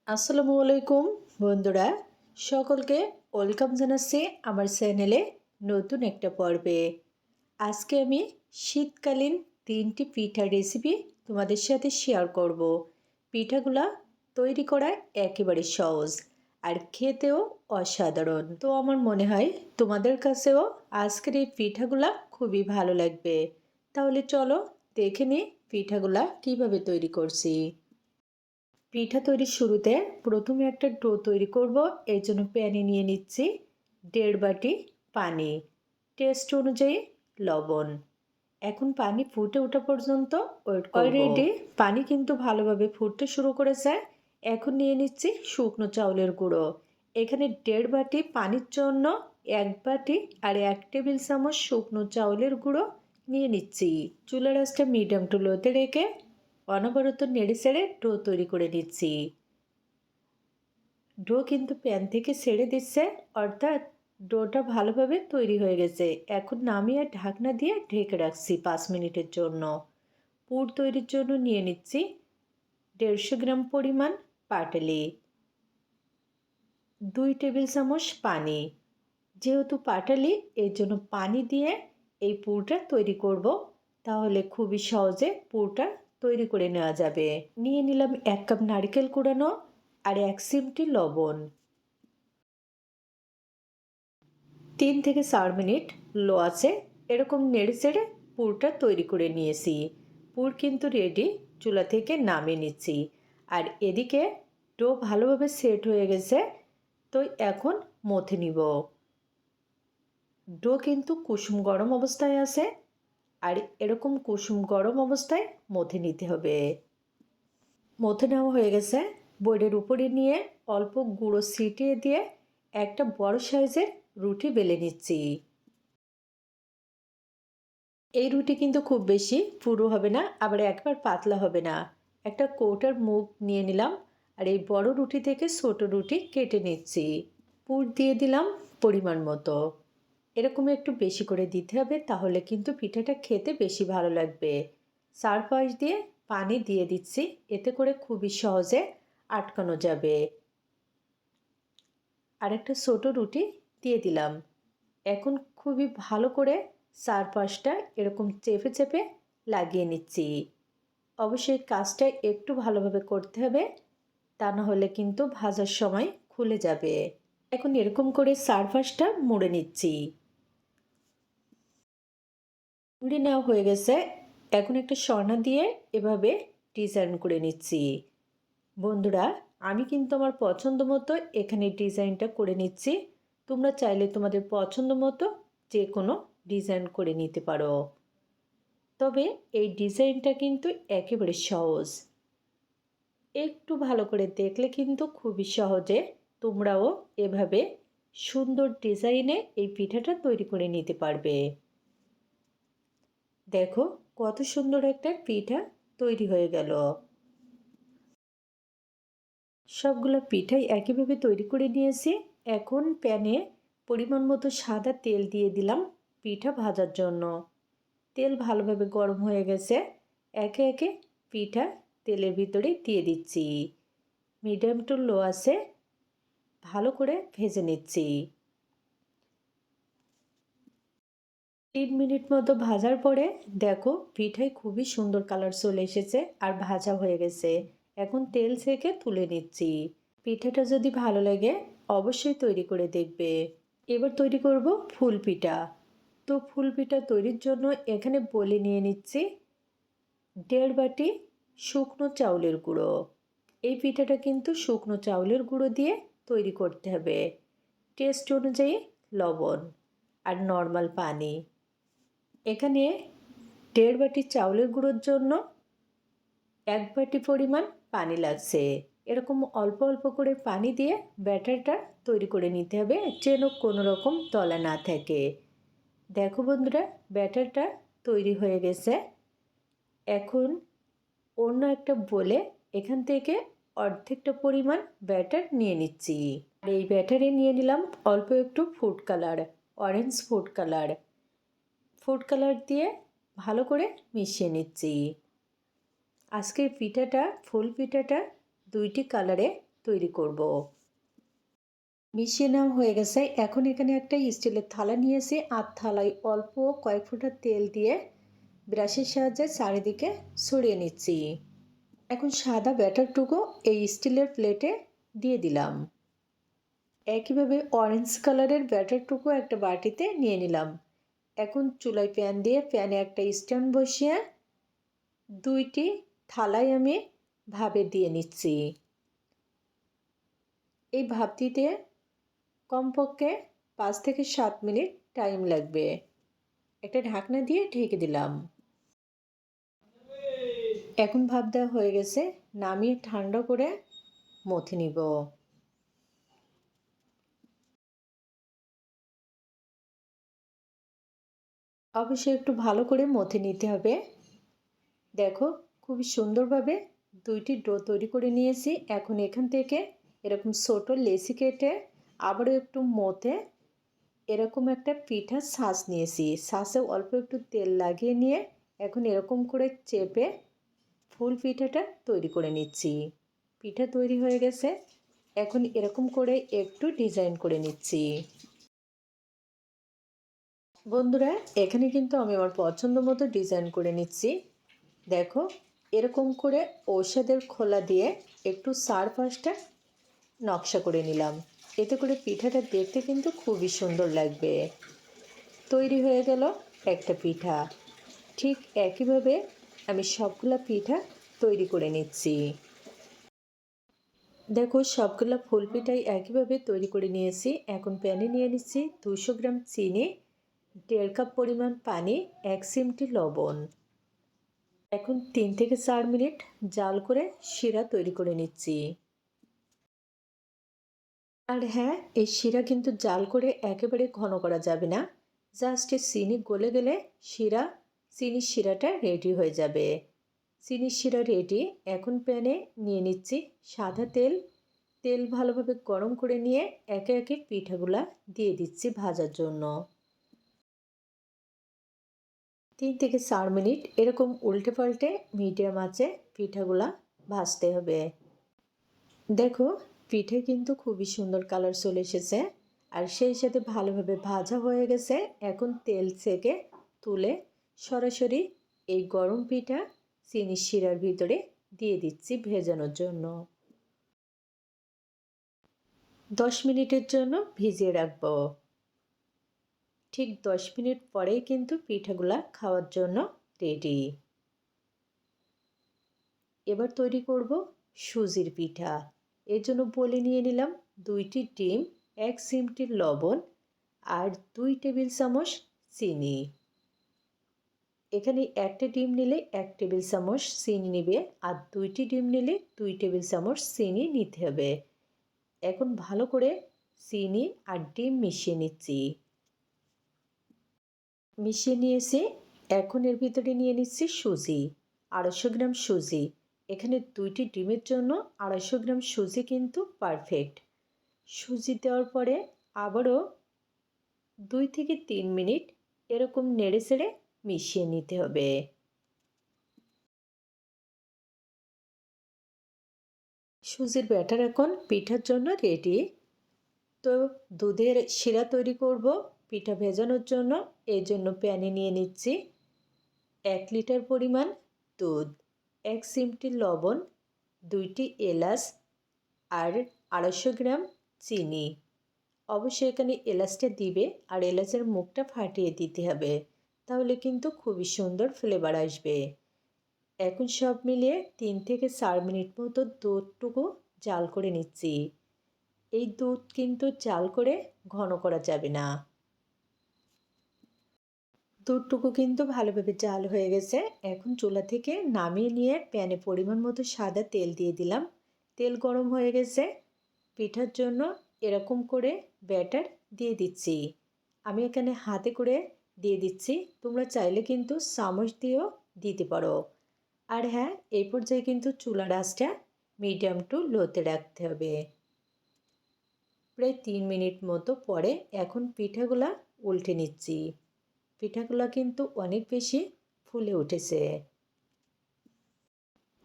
আসসালামু আলাইকুম বন্ধুরা, সকলকে ওয়েলকাম জানাচ্ছি আমার চ্যানেলে নতুন একটা পর্বে। আজকে আমি শীতকালীন 3টি পিঠার রেসিপি তোমাদের সাথে শেয়ার করব। পিঠাগুলা তৈরি করা একেবারে সহজ আর খেতেও অসাধারণ। তো আমার মনে হয় তোমাদের কাছেও আজকের এই পিঠাগুলা খুবই ভালো লাগবে। তাহলে চলো দেখে নিই পিঠাগুলা কিভাবে তৈরি করছি। পিঠা তৈরির শুরুতে প্রথমে একটা ডো তৈরি করব। এর জন্য প্যানে নিয়ে নিচ্ছি 1.5 বাটি পানি, টেস্ট অনুযায়ী লবণ। এখন পানি ফুটে ওঠা পর্যন্ত ওয়েট করব। অলরেডি পানি কিন্তু ভালোভাবে ফুটতে শুরু করেছে। এখন নিয়ে নিচ্ছি শুকনো চাউলের গুঁড়ো। এখানে 1.5 বাটি পানির জন্য 1 বাটি আর 1 টেবিল চামচ শুকনো চাউলের গুঁড়ো নিয়ে নিচ্ছি। চুলার আঁচটা মিডিয়াম টু লোতে রেখে অনবরত নেড়ে ছেড়ে ডো তৈরি করে নিচ্ছি। ডো কিন্তু প্যান থেকে ছেড়ে দিচ্ছে, অর্থাৎ ডোটা ভালোভাবে তৈরি হয়ে গেছে। এখন নামিয়ে ঢাকনা দিয়ে ঢেকে রাখছি 5 মিনিটের জন্য। পুর তৈরির জন্য নিয়ে নিচ্ছি 150 গ্রাম পরিমাণ পাটালি, 2 টেবিল চামচ পানি। যেহেতু পাটালি, এর জন্য পানি দিয়ে এই পুরটা তৈরি করব, তাহলে খুবই সহজে পুরটা তৈরি করে নেওয়া যাবে। নিয়ে নিলাম 1 কাপ নারকেল কুড়ানো আর 1 চিমটি লবণ। 3 থেকে 4 মিনিট লো আছে এরকম নেড়ে চেড়ে পুরটা তৈরি করে নিয়েছি। পুর কিন্তু রেডি, চুলা থেকে নামিয়ে নিচ্ছি। আর এদিকে ডো ভালোভাবে সেট হয়ে গেছে, তো এখন মথে নিব। ডো কিন্তু কুসুম গরম অবস্থায় আছে, আর এরকম কুসুম গরম অবস্থায় মথে নিতে হবে। মথে নেওয়া হয়ে গেছে। বোর্ডের উপরে নিয়ে অল্প গুঁড়ো ছিটিয়ে দিয়ে একটা বড় সাইজের রুটি বেলে নিচ্ছি। এই রুটি কিন্তু খুব বেশি পুরু হবে না, আবার একবার পাতলা হবে না। একটা কৌটার মুখ নিয়ে নিলাম, আর এই বড় রুটি থেকে ছোট রুটি কেটে নিচ্ছি। পুর দিয়ে দিলাম পরিমাণ মতো। এরকম একটু বেশি করে দিতে হবে, তাহলে কিন্তু পিঠাটা খেতে বেশি ভালো লাগবে। চারপাশ দিয়ে পানি দিয়ে দিচ্ছি, এতে করে খুবই সহজে আটকানো যাবে। আরেকটা ছোট রুটি দিয়ে দিলাম। এখন খুবই ভালো করে চারপাশটা এরকম চেপে চেপে লাগিয়ে নিচ্ছি। অবশ্যই কাজটা একটু ভালোভাবে করতে হবে, তা না হলে কিন্তু ভাজার সময় খুলে যাবে। এখন এরকম করে চারপাশটা মুড়ে নিচ্ছি। মুড়ে নেওয়া হয়ে গেছে। এখন একটা সরনা দিয়ে এভাবে ডিজাইন করে নিচ্ছি। বন্ধুরা, আমি কিন্তু আমার পছন্দ মতো এখানে ডিজাইনটা করে নিচ্ছি। তোমরা চাইলে তোমাদের পছন্দ মতো যে কোনো ডিজাইন করে নিতে পারো। তবে এই ডিজাইনটা কিন্তু একেবারে সহজ। একটু ভালো করে দেখলে কিন্তু খুবই সহজে তোমরাও এভাবে সুন্দর ডিজাইনে এই পিঠাটা তৈরি করে নিতে পারবে। দেখো কত সুন্দর একটা পিঠা তৈরি হয়ে গেল। সবগুলো পিঠাই একইভাবে তৈরি করে নিয়েছি। এখন প্যানে পরিমাণ মতো সাদা তেল দিয়ে দিলাম পিঠা ভাজার জন্য। তেল ভালোভাবে গরম হয়ে গেছে। একে একে পিঠা তেলের ভিতরে দিয়ে দিচ্ছি। মিডিয়াম টু লো আছে ভালো করে ভেজে নিচ্ছি। 3 মিনিট মতো ভাজার পরে দেখো পিঠায় খুবই সুন্দর কালার চলে এসেছে আর ভাজা হয়ে গেছে। এখন তেল থেকে তুলে নিচ্ছি। পিঠাটা যদি ভালো লাগে অবশ্যই তৈরি করে দেখবে। এবার তৈরি করব ফুল পিঠা। তো ফুল পিঠা তৈরির জন্য এখানে বলে নিয়ে নিচ্ছি 1.5 বাটি শুকনো চাউলের গুঁড়ো। এই পিঠাটা কিন্তু শুকনো চাউলের গুঁড়ো দিয়ে তৈরি করতে হবে। টেস্ট অনুযায়ী লবণ আর নর্মাল পানি। এখানে 1.5 বাটি চাউলের গুঁড়োর জন্য 1 বাটি পরিমাণ পানি লাগছে। এরকম অল্প অল্প করে পানি দিয়ে ব্যাটারটা তৈরি করে নিতে হবে, যেন কোনো রকম দলা না থাকে। দেখো বন্ধুরা, ব্যাটারটা তৈরি হয়ে গেছে। এখন অন্য একটা বলে এখান থেকে অর্ধেকটা পরিমাণ ব্যাটার নিয়ে নিচ্ছি। আর এই ব্যাটারে নিয়ে নিলাম অল্প একটু food colour, orange food colour. Food colour দিয়ে ভালো করে মিশিয়ে নিচ্ছি। আজকের পিঠাটা ফুল পিঠাটা 2টি কালারে তৈরি করব। মিশিয়ে নেওয়া হয়ে গেছে। এখন এখানে একটা স্টিলের থালা নিয়েছি আর থালায় অল্প কয়েক ফোঁটা তেল দিয়ে ব্রাশের সাহায্যে চারিদিকে ছড়িয়ে নিচ্ছি। এখন সাদা ব্যাটারটুকু এই স্টিলের প্লেটে দিয়ে দিলাম। একইভাবে অরেঞ্জ কালারের ব্যাটারটুকু একটা বাটিতে নিয়ে নিলাম। এখন চুলায় প্যান দিয়ে প্যানে একটা স্ট্যান্ড বসিয়ে দুইটি থালায় আমি ভাপে দিয়ে নিচ্ছি। এই ভাপ দিতে কমপক্ষে 5 থেকে 7 মিনিট টাইম লাগবে। একটা ঢাকনা দিয়ে ঢেকে দিলাম। এখন ভাপ দেওয়া হয়ে গেছে, নামিয়ে ঠান্ডা করে মথে নিব। অবশ্যই একটু ভালো করে মথে নিতে হবে। দেখো খুবই সুন্দরভাবে দুইটি ডো তৈরি করে নিয়েছি। এখন এখান থেকে এরকম ছোট লেচি কেটে আবারও একটু মথে এরকম একটা পিঠার ছাঁচ নিয়েছি। ছাঁচে অল্প একটু তেল লাগিয়ে নিয়ে এখন এরকম করে চেপে ফুল পিঠাটা তৈরি করে নিচ্ছি। পিঠা তৈরি হয়ে গেছে। এখন এরকম করে একটু ডিজাইন করে নিচ্ছি। বন্ধুরা এখানে কিন্তু আমি আমার পছন্দ মতো ডিজাইন করে নিচ্ছি। দেখো এরকম করে ঔষধের খোলা দিয়ে একটু চারপাশটা নকশা করে নিলাম। এতে করে পিঠাটা দেখতে কিন্তু খুবই সুন্দর লাগবে। তৈরি হয়ে গেল একটা পিঠা। ঠিক একইভাবে আমি সবগুলা পিঠা তৈরি করে নিচ্ছি। দেখো সবগুলা ফুল পিঠাই একইভাবে তৈরি করে নিয়েছি। এখন প্যানে নিয়ে নিচ্ছি 200 গ্রাম চিনি, 1.5 কাপ পরিমাণ পানি, 1 চিমটি লবণ। এখন 3 থেকে 4 মিনিট জাল করে শিরা তৈরি করে নিচ্ছি। আর হ্যাঁ, এই শিরা কিন্তু জাল করে একেবারে ঘন করা যাবে না। জাস্ট চিনি গলে গেলে চিনির শিরাটা রেডি হয়ে যাবে। চিনির শিরা রেডি। এখন প্যানে নিয়ে নিচ্ছি সাদা তেল। তেল ভালোভাবে গরম করে নিয়ে একে একে পিঠাগুলা দিয়ে দিচ্ছি ভাজার জন্য। 3 থেকে 4 মিনিট এরকম উল্টে পাল্টে মিডিয়াম আঁচে পিঠাগুলা ভাজতে হবে। দেখো পিঠে কিন্তু খুবই সুন্দর কালার চলে এসেছে আর সেই সাথে ভালোভাবে ভাজা হয়ে গেছে। এখন তেল থেকে তুলে সরাসরি এই গরম পিঠা চিনির শিরার ভিতরে দিয়ে দিচ্ছি ভেজানোর জন্য। 10 মিনিটের জন্য ভিজিয়ে রাখবো। ঠিক 10 মিনিট পরেই কিন্তু পিঠাগুলা খাওয়ার জন্য রেডি। এবার তৈরি করব সুজির পিঠা। এর জন্য বলে নিয়ে নিলাম 2টি ডিম, 1 চিমটি লবণ আর 2 টেবিল চামচ চিনি। এখানে একটা ডিম নিলে 1 টেবিল চামচ চিনি নেবে আর 2টি ডিম নিলে 2 টেবিল চামচ চিনি নিতে হবে। এখন ভালো করে চিনি আর ডিম মিশিয়ে নিচ্ছি। মিশিয়ে নিয়েছি। এখন এর ভিতরে নিয়ে নিচ্ছি সুজি, 250 গ্রাম সুজি। এখানে 2টি ডিমের জন্য 250 গ্রাম সুজি কিন্তু পারফেক্ট। সুজি দেওয়ার পরে আবারও 2 থেকে 3 মিনিট এরকম নেড়ে চেড়ে মিশিয়ে নিতে হবে। সুজির ব্যাটার এখন পিঠার জন্য রেডি। তো দুধের শিরা তৈরি করব পিঠা ভেজানোর জন্য। এই জন্য প্যানে নিয়ে নিচ্ছি 1 লিটার পরিমাণ দুধ, 1 চিমটি লবণ, 2টি এলাচ আর 250 গ্রাম চিনি। অবশ্যই এখানে এলাচটা দিবে আর এলাচের মুখটা ফাটিয়ে দিতে হবে, তাহলে কিন্তু খুবই সুন্দর ফ্লেভার আসবে। এখন সব মিলিয়ে 3 থেকে 4 মিনিট মতো দুধটুকু জাল করে নিচ্ছি। এই দুধ কিন্তু জাল করে ঘন করা যাবে না। দুধটুকু কিন্তু ভালোভাবে জাল হয়ে গেছে। এখন চুলা থেকে নামিয়ে নিয়ে প্যানে পরিমাণ মতো সাদা তেল দিয়ে দিলাম। তেল গরম হয়ে গেছে। পিঠার জন্য এরকম করে ব্যাটার দিয়ে দিচ্ছি। আমি এখানে হাতে করে দিয়ে দিচ্ছি, তোমরা চাইলে কিন্তু চামচ দিয়েও দিতে পারো। আর হ্যাঁ, এই পর্যায়ে কিন্তু চুলার আঁচটা মিডিয়াম টু লোতে রাখতে হবে। প্রায় 3 মিনিট মতো পরে এখন পিঠাগুলা উল্টে নিচ্ছি। পিঠাগুলা কিন্তু অনেক বেশি ফুলে উঠেছে।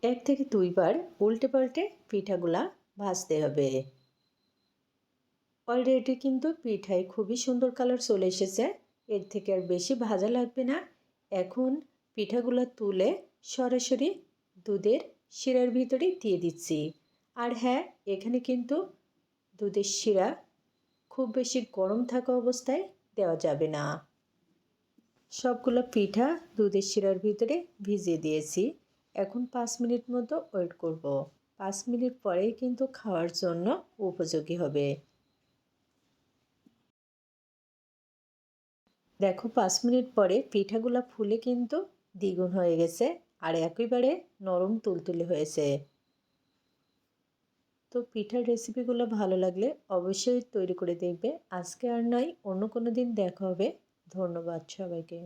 1 থেকে 2 বার উল্টে পাল্টে পিঠাগুলা ভাজতে হবে। অলরেডি কিন্তু পিঠায় খুবই সুন্দর কালার চলে এসেছে। এর থেকে আর বেশি ভাজা লাগবে না। এখন পিঠাগুলো তুলে সরাসরি দুধের শিরার ভিতরে দিয়ে দিচ্ছি। আর হ্যাঁ, এখানে কিন্তু দুধের শিরা খুব বেশি গরম থাকা অবস্থায় দেওয়া যাবে না। সবগুলো পিঠা দুধের শিরার ভিতরে ভিজিয়ে দিয়েছি। এখন 5 মিনিট মতো ওয়েট করব। 5 মিনিট পরেই কিন্তু খাওয়ার জন্য উপযোগী হবে। দেখো 5 মিনিট পরে পিঠাগুলো ফুলে কিন্তু দ্বিগুণ হয়ে গেছে আর একেবারে নরম তুলতুলে হয়েছে। তো পিঠার রেসিপিগুলো ভালো লাগলে অবশ্যই তৈরি করে দেখবে। আজকে আর নয়, অন্য কোনো দিন দেখা হবে। ধন্যবাদ সবাইকে।